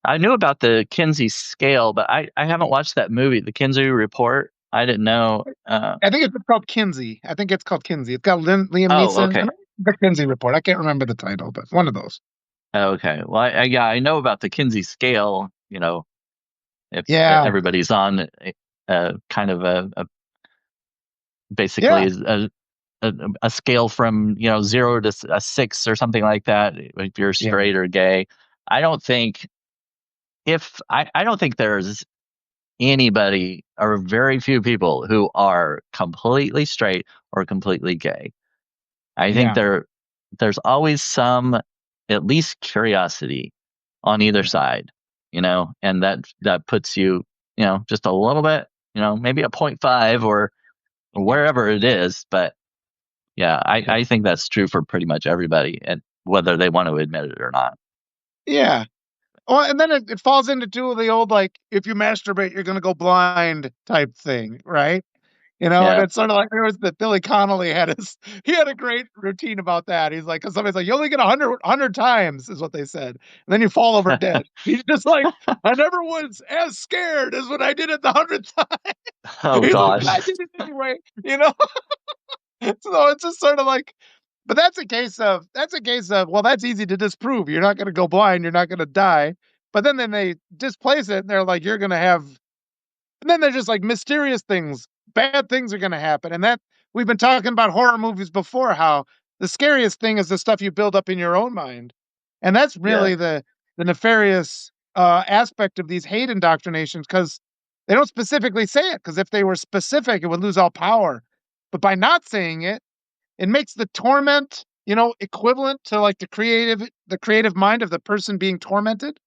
I knew about the Kinsey scale, but I haven't watched that movie, The Kinsey Report. I didn't know. I think it's called Kinsey. I think it's called Kinsey. It's got Liam Oh, Neeson. okay. The Kinsey Report. I can't remember the title, but one of those. Oh, okay. Well, yeah, I know about the Kinsey scale. If Yeah, everybody's on kind of basically yeah, a scale from 0 to a 6 or something like that, if you're yeah, straight or gay. I don't think I don't think there's anybody or very few people who are completely straight or completely gay. I think yeah, there's always some at least curiosity on either side, and that puts you, just a little bit, maybe a 0.5 or Yeah. wherever it is. But yeah, I think that's true for pretty much everybody, and whether they want to admit it or not. Yeah. Well, and then it falls into two of the old, like, if you masturbate, you're gonna go blind type thing, right? And Yeah. it's sort of like there was the Billy Connolly he had a great routine about that. He's like, 'cause somebody's like, "You only get 100 times," is what they said, and then you fall over dead. He's just like, "I never was as scared as when I did it the 100th time." Oh He's like, "But gosh. I did it anyway," you know? So it's just sort of like, but that's a case of, well, that's easy to disprove. You're not gonna go blind, you're not gonna die. But then they displace it and they're like, you're gonna have, and then they're just like mysterious things, bad things are gonna happen. And that we've been talking about horror movies before, how the scariest thing is the stuff you build up in your own mind. And that's Yeah. really the nefarious aspect of these hate indoctrinations, because they don't specifically say it, because if they were specific, it would lose all power. But by not saying it, it makes the torment, equivalent to like the creative mind of the person being tormented.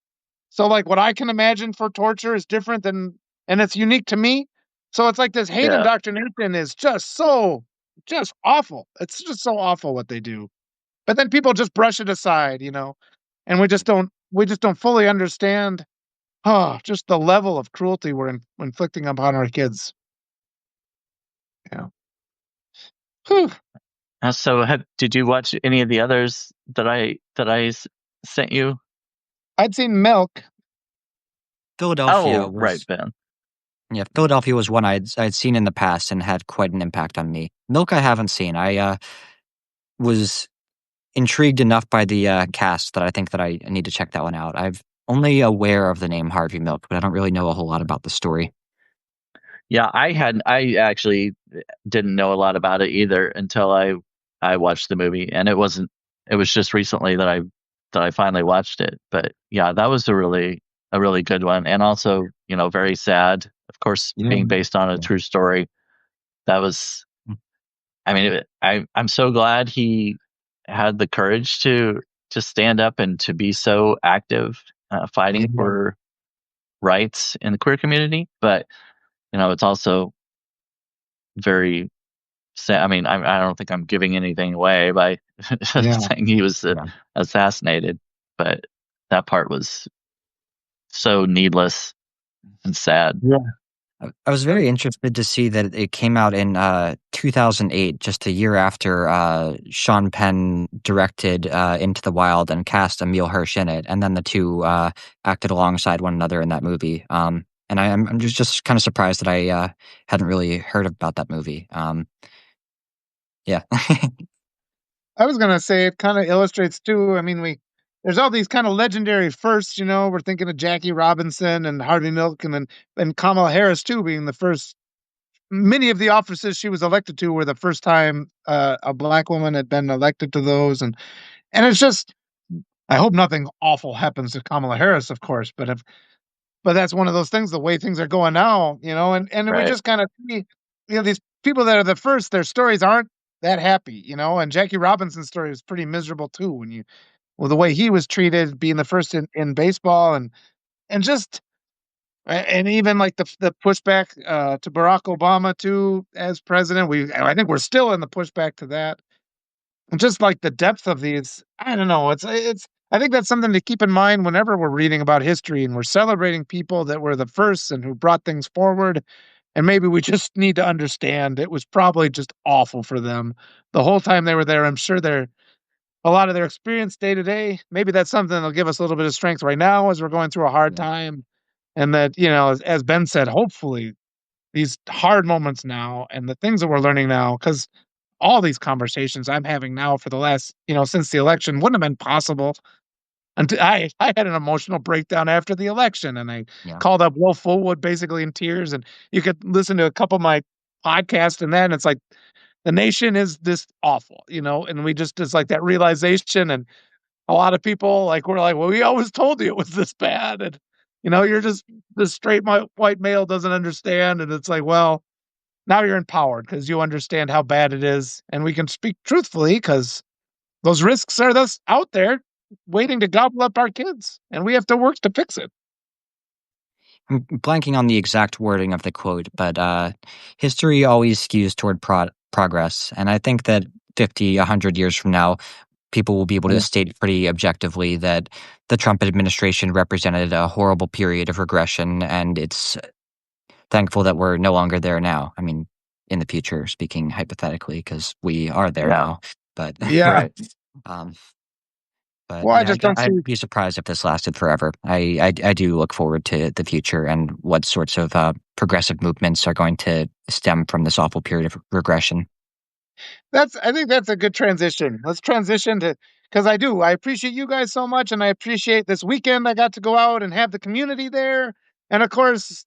So like what I can imagine for torture is different than, and it's unique to me. So it's like this hate Yeah. indoctrination is just awful. It's just so awful what they do. But then people just brush it aside. And we just don't fully understand, just the level of cruelty we're inflicting upon our kids. Yeah. Whew. So, did you watch any of the others that I sent you? I'd seen Milk. Philadelphia Oh, right, was Ben. yeah, Philadelphia was one I'd seen in the past and had quite an impact on me. Milk I haven't seen. I was intrigued enough by the cast that I think that I need to check that one out. I've only aware of the name Harvey Milk, but I don't really know a whole lot about the story. Yeah, I actually didn't know a lot about it either until I watched the movie, and it was just recently that I finally watched it. But yeah, that was a really good one, and also, very sad. Of course, Yeah. being based on a Yeah. true story. That was, I mean, I'm so glad he had the courage to stand up and to be so active, fighting Yeah. for rights in the queer community. But it's also very sad. I mean, I don't think I'm giving anything away by Yeah. saying he was Yeah. assassinated, but that part was so needless and sad. Yeah. I was very interested to see that it came out in 2008, just a year after Sean Penn directed Into the Wild and cast Emile Hirsch in it, and then the two acted alongside one another in that movie. And I'm just kind of surprised that I hadn't really heard about that movie. Yeah. I was gonna say it kind of illustrates too. I mean, there's all these kind of legendary firsts. We're thinking of Jackie Robinson and Harvey Milk, and Kamala Harris too, being the first. Many of the offices she was elected to were the first time a black woman had been elected to those, and it's just. I hope nothing awful happens to Kamala Harris, of course, but that's one of those things. The way things are going now, and we Right. just kind of see, these people that are the first. Their stories aren't that happy. And Jackie Robinson's story was pretty miserable too. Well, the way he was treated, being the first in baseball, and just and even like the pushback to Barack Obama too as president. I think we're still in the pushback to that, and just like the depth of these. I don't know. It's. I think that's something to keep in mind whenever we're reading about history and we're celebrating people that were the first and who brought things forward. And maybe we just need to understand it was probably just awful for them the whole time they were there. I'm sure a lot of their experience day to day. Maybe that's something that'll give us a little bit of strength right now as we're going through a hard Yeah. time. And that, as Ben said, hopefully these hard moments now and the things that we're learning now, because all these conversations I'm having now for the last, since the election wouldn't have been possible until I had an emotional breakdown after the election. And I Yeah. called up Will Fullwood basically in tears. And you could listen to a couple of my podcasts and then it's like, the nation is this awful, and we just it's like that realization. And a lot of people we're like, well, we always told you it was this bad. And you're just the straight white male doesn't understand. And it's like, well, now you're empowered because you understand how bad it is. And we can speak truthfully because those risks are thus out there. waiting to gobble up our kids, and we have to work to fix it. I'm blanking on the exact wording of the quote, but history always skews toward progress. And I think that 50, 100 years from now, people will be able to state pretty objectively that the Trump administration represented a horrible period of regression, and it's thankful that we're no longer there now. I mean, in the future, speaking hypothetically, because we are there now. But Yeah. Right. um, but Well, I yeah, just don't see. I'd be surprised if this lasted forever. I do look forward to the future and what sorts of progressive movements are going to stem from this awful period of regression. I think that's a good transition. Let's transition to, because I appreciate you guys so much, and I appreciate this weekend I got to go out and have the community there, and of course,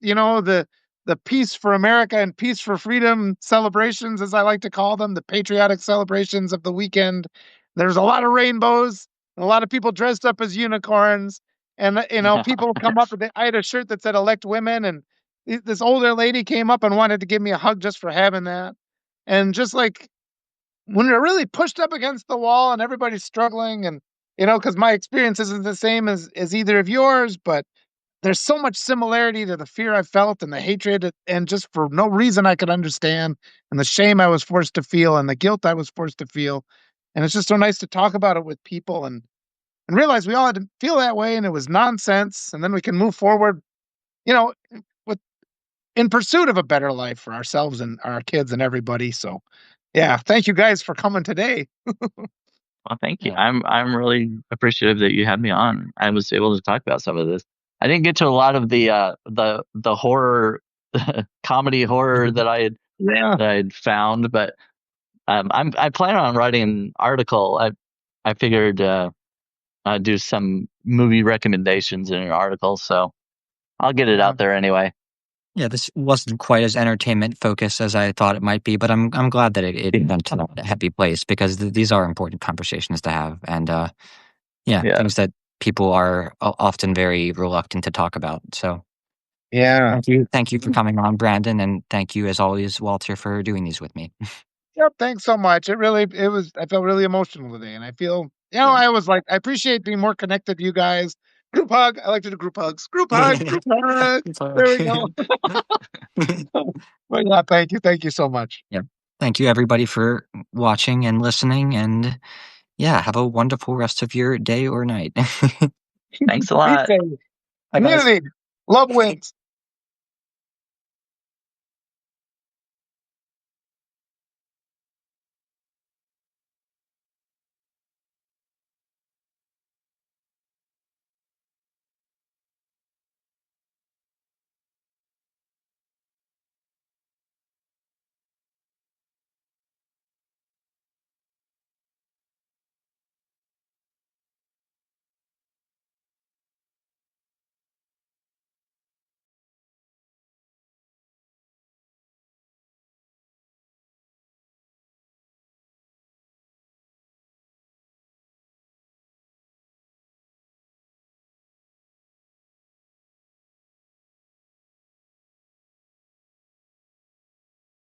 the Peace for America and Peace for Freedom celebrations, as I like to call them, the patriotic celebrations of the weekend. There's a lot of rainbows, and a lot of people dressed up as unicorns, and people come up. I had a shirt that said "Elect Women," and this older lady came up and wanted to give me a hug just for having that, and just like when you're really pushed up against the wall and everybody's struggling, and because my experience isn't the same as either of yours, but there's so much similarity to the fear I felt and the hatred, and just for no reason I could understand, and the shame I was forced to feel and the guilt I was forced to feel. And it's just so nice to talk about it with people, and realize we all had to feel that way, and it was nonsense, and then we can move forward, you know with in pursuit of a better life for ourselves and our kids and everybody. So yeah, thank you guys for coming today. Well, thank you. Yeah. I'm really appreciative that you had me on. I was able to talk about some of this. I didn't get to a lot of the horror comedy horror that Yeah. I had found, but I plan on writing an article. I figured I'd do some movie recommendations in an article, so I'll get it Yeah. out there anyway. Yeah, this wasn't quite as entertainment focused as I thought it might be, but I'm glad that it went to a happy place because these are important conversations to have, and yeah, Yeah. things that people are often very reluctant to talk about. So Yeah. thank you for coming on, Brandon, and thank you as always, Walter, for doing these with me. Yep. Thanks so much. I felt really emotional today, and I feel, Yeah. I was like, I appreciate being more connected to you guys. Group hug. I like to do group hugs. Group hug. Group hug. There we go. But yeah, thank you. Thank you so much. Yep. Thank you, everybody, for watching and listening, and yeah, have a wonderful rest of your day or night. Thanks a Be lot. safe. Bye, guys. Community. Love wins.